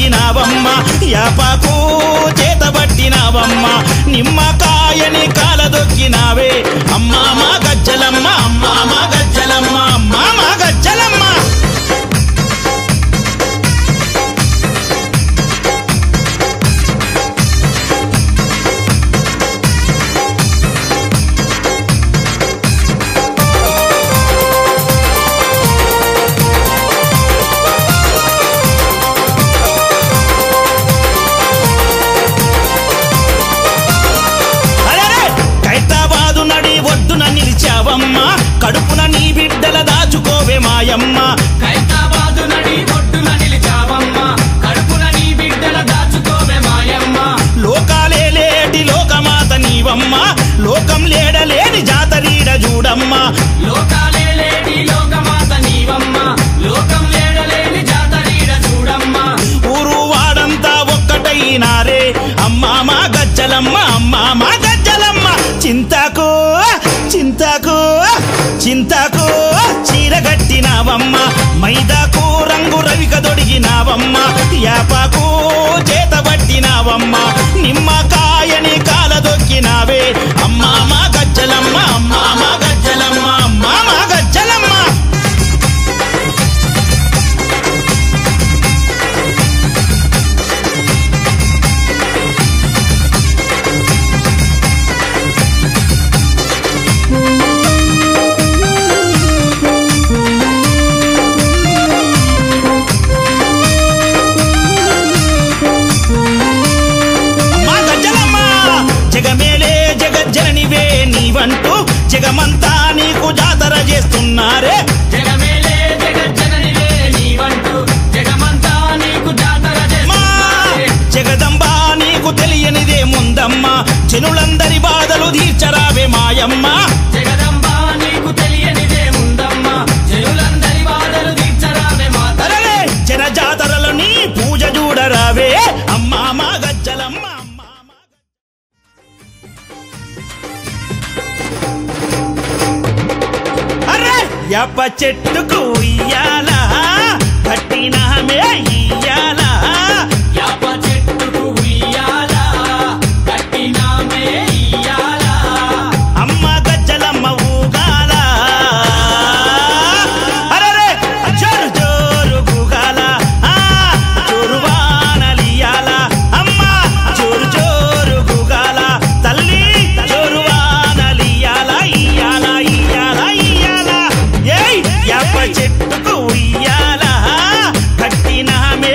దొడిగినావమ్మ యాపాకు చేతబట్టినావమ్మ నిమ్మకాయని కాలదొక్కినావే అమ్మా మా గజ్జలమ్మ అమ్మా మా గజ్జలమ్మ అమ్మా మా గజ్జలమ్మ కడుపున నీ బిడ్డల దాచుకోవే మాయమ్మ ఖైరతాబాదు నడి ఒడ్డున నిలిచావమ్మ కడుపున నీ బిడ్డల దాచుకోవే మాయమ్మ లోకాలే లేటి లోకమాత నీవమ్మ లోకం లేడలేని జాతరీడ చూడమ్మ లోకాలే లేటి లోకమాత నీవమ్మ లోకం లేడలేని జాతరీడ చూడమ్మ ఊరు వాడంతా ఒక్కటైనారే అమ్మా మా గజ్జలమ్మ అమ్మా మా గజ్జలమ్మ చింతకు చింతకు చింతకు చీరగట్టినావమ్మ మైదాకు రంగు రవిక దొడిగినావమ్మ యాపాకు చేతబట్టినావమ్మ నిమ్మకాయని కాలదొక్కినావే అమ్మా మా గజ్జలమ్మ అమ్మా మా గజ్జలమ్మ అమ్మా మా గజ్జలమ్మ నీవంటూ జగమంతా నీకు జాతర చేస్తున్నారే జగమేలే జగజ్జననివే నీవంటూ జగమంతా నీకు జాతర చేస్తున్నారే జగదంబా నీకు తెలియనిదే ముందమ్మ జనులందరి బాధలు తీర్చరావే మాయమ్మ జగదంబా నీకు తెలియనిదే ముందమ్మ జనులందరి బాధలు తీర్చరావే మాతరలే జన జాతరలో నీ పూజ చూడరావే అమ్మా మా గజ్జలమ్మ యాప చెట్టుకు ఇయ్యాలా కట్టినామే ఇయ్యాలా యాప చెట్టుకు ఉయ్యాలా కట్టినామే ఇయ్యాలా అమ్మ గజ్జలమ్మ ఊగాల అరే జోరు జోరు గుగాల జోరు వానలియాల అమ్మ జోరు జోరు గుగాల తల్లి జోరు వానలియాల ఇయ్యాల ఇయ్యాల ఇయ్యాల ఏయ్ యాప చెట్టుకు ఉయ్యాల కట్టినామే